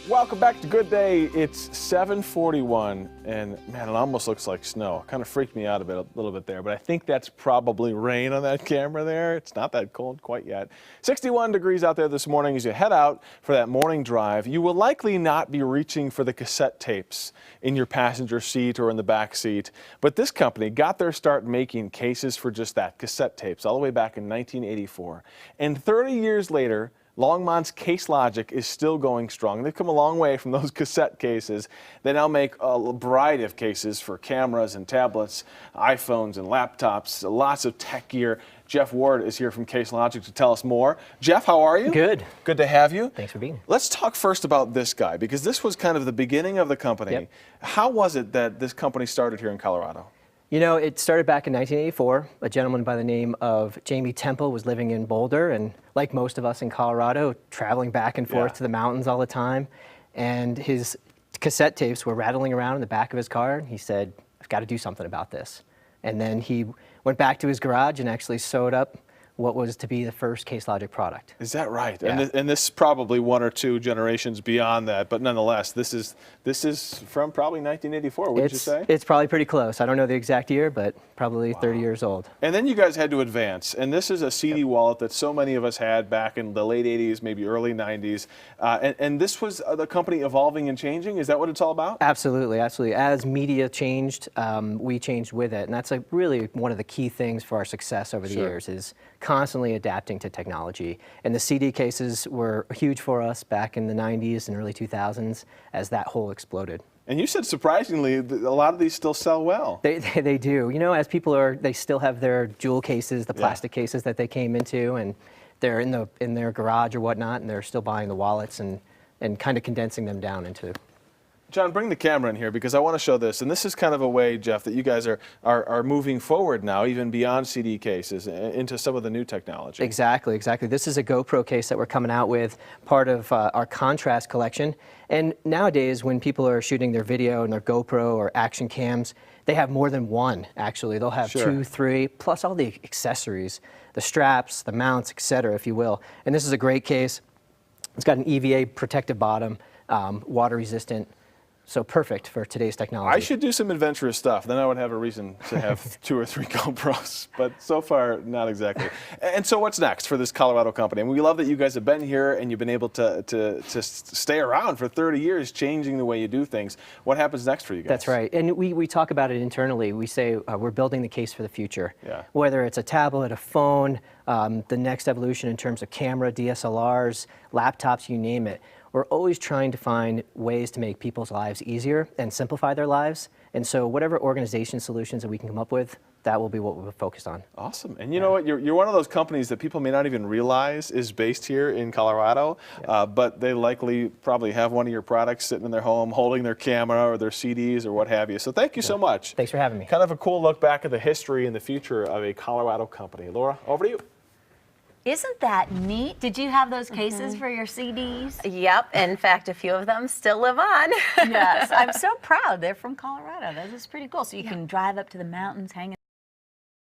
Welcome back to Good Day. It's 7:41, and man, it almost looks like snow. Kind of freaked me out a little bit there, but I think that's probably rain on that camera there. It's not that cold quite yet. 61 degrees out there this morning as you head out for that morning drive. You will likely not be reaching for the cassette tapes in your passenger seat or in the back seat, but this company got their start making cases for just that, cassette tapes, all the way back in 1984. And 30 years later, Longmont's Case Logic is still going strong. They've come a long way from those cassette cases. They now make a variety of cases for cameras and tablets, iPhones and laptops, lots of tech gear. Jeff Warde is here from Case Logic to tell us more. Jeff, how are you? Good. Good to have you. Thanks for being here. Let's talk first about this guy, because this was kind of the beginning of the company. Yep. How was it that this company started here in Colorado? You know, it started back in 1984. A gentleman by the name of Jamie Temple was living in Boulder, and like most of us in Colorado, traveling back and forth to the mountains all the time. And his cassette tapes were rattling around in the back of his car. And he said, I've got to do something about this. And then he went back to his garage and actually sewed up what was to be the first Case Logic product. Is that right? Yeah. And this is probably one or two generations beyond that, but nonetheless, this is from probably 1984, wouldn't you say? It's probably pretty close. I don't know the exact year, but probably 30 years old. And then you guys had to advance, and this is a CD wallet that so many of us had back in the late 80s, maybe early 90s, and this was the company evolving and changing? Is that what it's all about? Absolutely, absolutely. As media changed, we changed with it, and that's really one of the key things for our success over the years is constantly adapting to technology. And the CD cases were huge for us back in the 90s and early 2000s as that whole exploded. And you said, surprisingly, a lot of these still sell well. They do. You know, as people they still have their jewel cases, the plastic cases that they came into, and they're in their garage or whatnot, and they're still buying the wallets and kind of condensing them down into. John, bring the camera in here because I want to show this. And this is kind of a way, Jeff, that you guys are moving forward now, even beyond CD cases, into some of the new technology. Exactly, exactly. This is a GoPro case that we're coming out with, part of our contrast collection. And nowadays, when people are shooting their video and their GoPro or action cams, they have more than one, actually. They'll have 2, 3, plus all the accessories, the straps, the mounts, etc., if you will. And this is a great case. It's got an EVA protective bottom, water resistant. So perfect for today's technology. I should do some adventurous stuff. Then I would have a reason to have 2 or 3 GoPros. But so far, not exactly. And so what's next for this Colorado company? I mean, we love that you guys have been here and you've been able to stay around for 30 years, changing the way you do things. What happens next for you guys? That's right. And we talk about it internally. We say we're building the case for the future. Yeah. Whether it's a tablet, a phone, the next evolution in terms of camera, DSLRs, laptops, you name it. We're always trying to find ways to make people's lives easier and simplify their lives. And so whatever organization solutions that we can come up with, that will be what we're focused on. Awesome. And you know what? You're one of those companies that people may not even realize is based here in Colorado, but they likely probably have one of your products sitting in their home, holding their camera or their CDs or what have you. So thank you so much. Thanks for having me. Kind of a cool look back at the history and the future of a Colorado company. Laura, over to you. Isn't that neat? Did you have those cases for your CDs? Yep. In fact, a few of them still live on. Yes. I'm so proud. They're from Colorado. That is pretty cool. So you can drive up to the mountains, hang